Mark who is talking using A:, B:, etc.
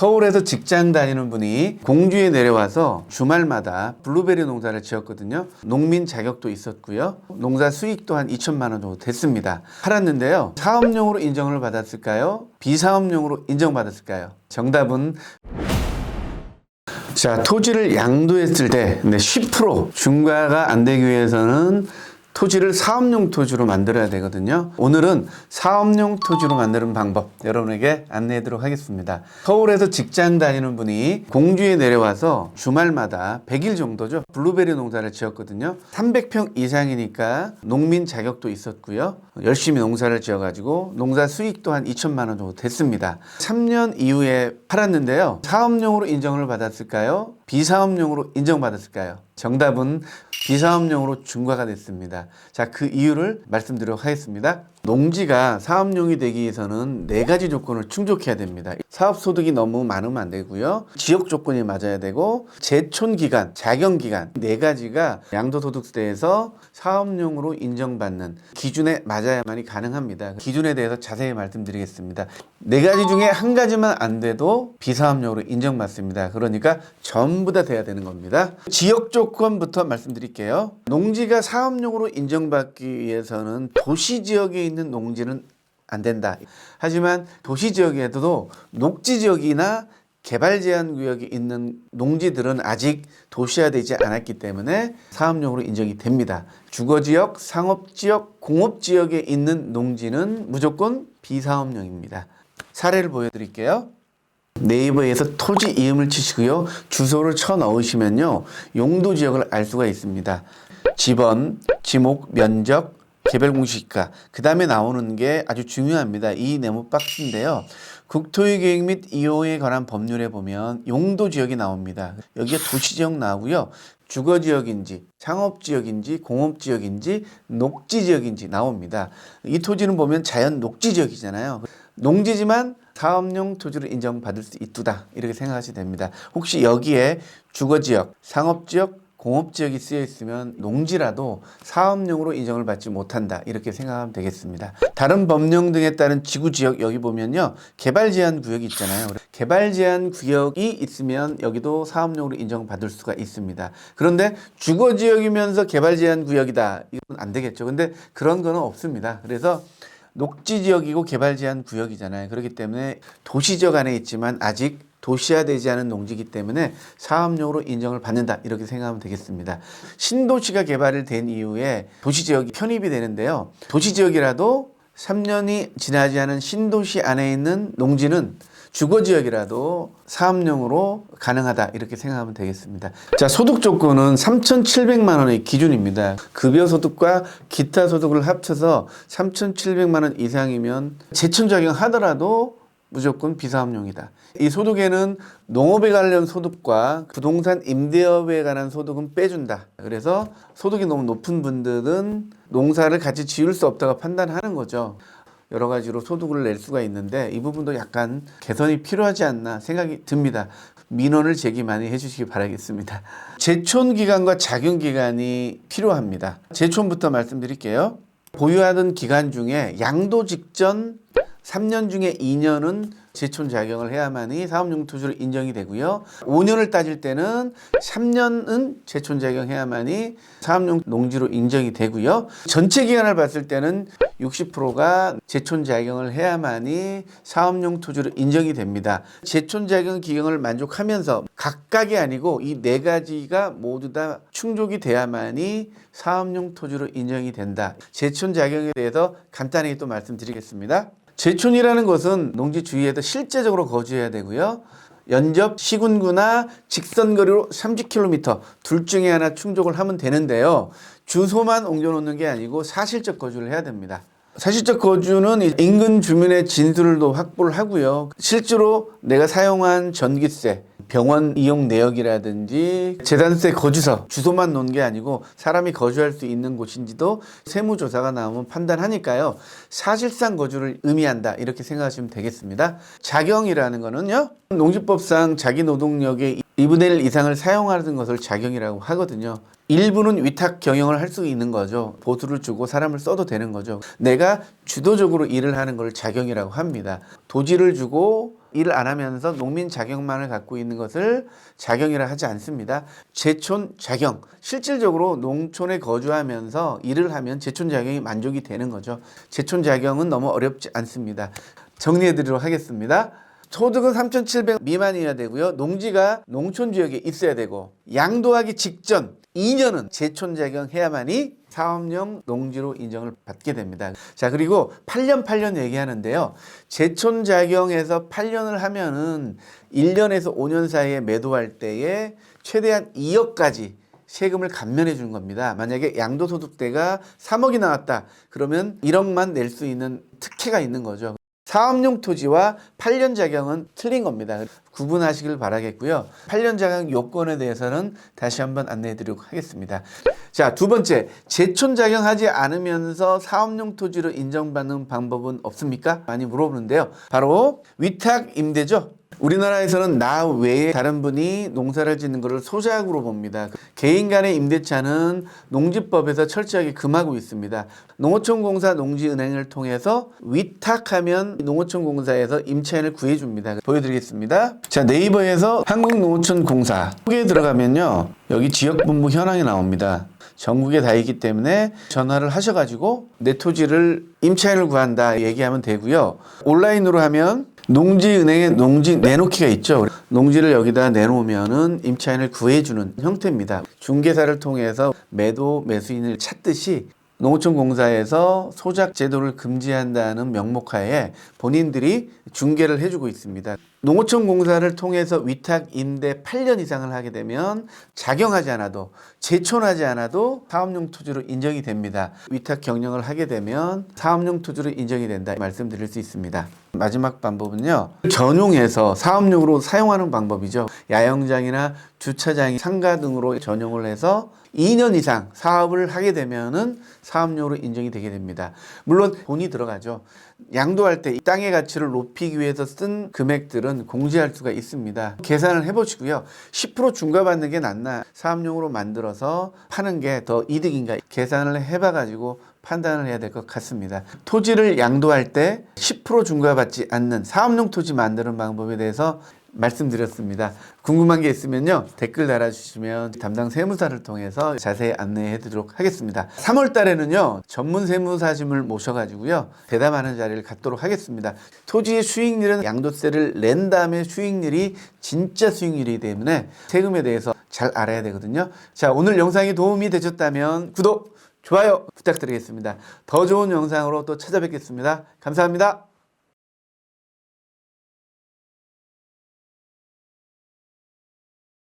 A: 서울에서 직장 다니는 분이 공주에 내려와서 주말마다 블루베리 농사를 지었거든요. 농민 자격도 있었고요. 농사 수익도 한 2천만 원 정도 됐습니다. 팔았는데요. 사업용으로 인정을 받았을까요? 비사업용으로 인정받았을까요? 정답은 토지를 양도했을 때 10% 중과가 안 되기 위해서는 토지를 사업용 토지로 만들어야 되거든요. 오늘은 사업용 토지로 만드는 방법 여러분에게 안내하도록 하겠습니다. 서울에서 직장 다니는 분이 공주에 내려와서 주말마다 100일 정도죠. 블루베리 농사를 지었거든요. 300평 이상이니까 농민 자격도 있었고요. 열심히 농사를 지어가지고 농사 수익도 한 2천만 원 정도 됐습니다. 3년 이후에 팔았는데요. 사업용으로 인정을 받았을까요? 비사업용으로 인정받았을까요? 정답은 비사업용으로 중과가 됐습니다. 자, 그 이유를 말씀드리도록 하겠습니다. 농지가 사업용이 되기 위해서는 4가지 조건을 충족해야 됩니다. 사업소득이 너무 많으면 안 되고요. 지역 조건이 맞아야 되고, 제촌기간, 자경기간 4가지가 양도소득세에서 사업용으로 인정받는 기준에 맞아야만이 가능합니다. 기준에 대해서 자세히 말씀드리겠습니다. 4가지 중에 한 가지만 안 돼도 비사업용으로 인정받습니다. 그러니까 전부 다 돼야 되는 겁니다. 지역 조건부터 말씀드릴게요. 농지가 사업용으로 인정받기 위해서는 도시지역에 있는 농지는 안 된다. 하지만 도시지역에도 녹지지역이나 개발제한구역이 있는 농지들은 아직 도시화되지 않았기 때문에 사업용으로 인정이 됩니다. 주거지역, 상업지역, 공업지역에 있는 농지는 무조건 비사업용입니다. 사례를 보여드릴게요. 네이버에서 토지 이름을 치시고요. 주소를 쳐 넣으시면요. 용도 지역을 알 수가 있습니다. 지번, 지목, 면적, 개별공시지가, 그 다음에 나오는 게 아주 중요합니다. 이 네모 박스인데요. 국토의 계획 및 이용에 관한 법률에 보면 용도 지역이 나옵니다. 여기에 도시지역 나오고요. 주거지역인지, 상업지역인지, 공업지역인지, 녹지지역인지 나옵니다. 이 토지는 보면 자연 녹지지역이잖아요. 농지지만 사업용 토지로 인정받을 수 있다. 이렇게 생각하시면 됩니다. 혹시 여기에 주거지역, 상업지역, 공업지역이 쓰여 있으면 농지라도 사업용으로 인정을 받지 못한다. 이렇게 생각하면 되겠습니다. 다른 법령 등에 따른 지구지역 여기 보면요. 개발제한구역이 있잖아요. 개발제한구역이 있으면 여기도 사업용으로 인정받을 수가 있습니다. 그런데 주거지역이면서 개발제한구역이다. 이건 안 되겠죠. 근데 그런 거는 없습니다. 그래서 녹지지역이고 개발제한구역이잖아요. 그렇기 때문에 도시지역 안에 있지만 아직 도시화되지 않은 농지이기 때문에 사업용으로 인정을 받는다. 이렇게 생각하면 되겠습니다. 신도시가 개발이 된 이후에 도시지역이 편입이 되는데요. 도시지역이라도 3년이 지나지 않은 신도시 안에 있는 농지는 주거지역이라도 사업용으로 가능하다. 이렇게 생각하면 되겠습니다. 자, 소득 조건은 3,700만 원의 기준입니다. 급여소득과 기타 소득을 합쳐서 3,700만 원 이상이면 제촌자격 하더라도 무조건 비사업용이다. 이 소득에는 농업에 관련 소득과 부동산 임대업에 관한 소득은 빼준다. 그래서 소득이 너무 높은 분들은 농사를 같이 지을 수 없다고 판단하는 거죠. 여러 가지로 소득을 낼 수가 있는데 이 부분도 약간 개선이 필요하지 않나 생각이 듭니다. 민원을 제기 많이 해주시기 바라겠습니다. 제촌기간과 작용기간이 필요합니다. 제촌부터 말씀드릴게요. 보유하던 기간 중에 양도 직전 3년 중에 2년은 제촌 작용을 해야만이 사업용 토지로 인정이 되고요. 5년을 따질 때는 3년은 제촌 작용해야만이 사업용 농지로 인정이 되고요. 전체 기간을 봤을 때는 60%가 제촌 작용을 해야만이 사업용 토지로 인정이 됩니다. 제촌 작용 기간을 만족하면서 각각이 아니고 이 4가지가 모두 다 충족이 돼야만이 사업용 토지로 인정이 된다. 제촌 작용에 대해서 간단히 또 말씀드리겠습니다. 제촌이라는 것은 농지 주위에도 실제적으로 거주해야 되고요. 연접 시군구나 직선거리로 30km 둘 중에 하나 충족을 하면 되는데요. 주소만 옮겨놓는 게 아니고 사실적 거주를 해야 됩니다. 사실적 거주는 인근 주민의 진술도 확보를 하고요. 실제로 내가 사용한 전기세, 병원 이용 내역이라든지 재산세 거주서, 주소만 놓은 게 아니고 사람이 거주할 수 있는 곳인지도 세무조사가 나오면 판단하니까요. 사실상 거주를 의미한다. 이렇게 생각하시면 되겠습니다. 작용이라는 거는요. 농지법상 자기 노동력의 2분의 1 이상을 사용하는 것을 작용이라고 하거든요. 일부는 위탁 경영을 할 수 있는 거죠. 보수를 주고 사람을 써도 되는 거죠. 내가 주도적으로 일을 하는 걸 자경이라고 합니다. 도지를 주고 일을 안 하면서 농민 자경만을 갖고 있는 것을 자경이라 하지 않습니다. 제촌 자경. 실질적으로 농촌에 거주하면서 일을 하면 제촌 자경이 만족이 되는 거죠. 제촌 자경은 너무 어렵지 않습니다. 정리해 드리도록 하겠습니다. 소득은 3,700 미만이어야 되고요. 농지가 농촌 지역에 있어야 되고 양도하기 직전 2년은 제촌자경 해야만이 사업용 농지로 인정을 받게 됩니다. 자, 그리고 8년 얘기하는데요. 제촌자경에서 8년을 하면은 1년에서 5년 사이에 매도할 때에 최대한 2억까지 세금을 감면해 주는 겁니다. 만약에 양도소득세가 3억이 나왔다. 그러면 1억만 낼 수 있는 특혜가 있는 거죠. 사업용 토지와 8년 자경은 틀린 겁니다. 구분하시길 바라겠고요. 8년 자경 요건에 대해서는 다시 한번 안내해 드리도록 하겠습니다. 자, 두 번째, 제촌 자경하지 않으면서 사업용 토지로 인정받는 방법은 없습니까? 많이 물어보는데요. 바로 위탁 임대죠. 우리나라에서는 나 외에 다른 분이 농사를 짓는 것을 소작으로 봅니다. 개인 간의 임대차는 농지법에서 철저하게 금하고 있습니다. 농어촌공사 농지은행을 통해서 위탁하면 농어촌공사에서 임차인을 구해줍니다. 보여드리겠습니다. 자, 네이버에서 한국농어촌공사 속에 들어가면요, 여기 지역분부 현황이 나옵니다. 전국에 다 있기 때문에 전화를 하셔가지고 내 토지를 임차인을 구한다 얘기하면 되고요. 온라인으로 하면 농지은행에 농지 내놓기가 있죠. 농지를 여기다 내놓으면은 임차인을 구해주는 형태입니다. 중개사를 통해서 매도 매수인을 찾듯이 농어촌공사에서 소작 제도를 금지한다는 명목하에 본인들이 중개를 해주고 있습니다. 농어촌공사를 통해서 위탁 임대 8년 이상을 하게 되면 자경하지 않아도 제촌하지 않아도 사업용 토지로 인정이 됩니다. 위탁 경영을 하게 되면 사업용 토지로 인정이 된다 말씀드릴 수 있습니다. 마지막 방법은요, 전용해서 사업용으로 사용하는 방법이죠. 야영장이나 주차장, 상가 등으로 전용을 해서 2년 이상 사업을 하게 되면은 사업용으로 인정이 되게 됩니다. 물론 돈이 들어가죠. 양도할 때 땅의 가치를 높이기 위해서 쓴 금액들은 공제할 수가 있습니다. 계산을 해보시고요. 10% 중과받는 게 낫나, 사업용으로 만들어서 파는 게 더 이득인가 계산을 해봐가지고 판단을 해야 될 것 같습니다. 토지를 양도할 때 10% 중과받지 않는 사업용 토지 만드는 방법에 대해서 말씀드렸습니다. 궁금한 게 있으면요, 댓글 달아주시면 담당 세무사를 통해서 자세히 안내해 드리도록 하겠습니다. 3월 달에는요, 전문 세무사님을 모셔가지고요, 대담하는 자리를 갖도록 하겠습니다. 토지의 수익률은 양도세를 낸 다음에 수익률이 진짜 수익률이기 때문에 세금에 대해서 잘 알아야 되거든요. 자, 오늘 영상이 도움이 되셨다면 구독, 좋아요 부탁드리겠습니다. 더 좋은 영상으로 또 찾아뵙겠습니다. 감사합니다.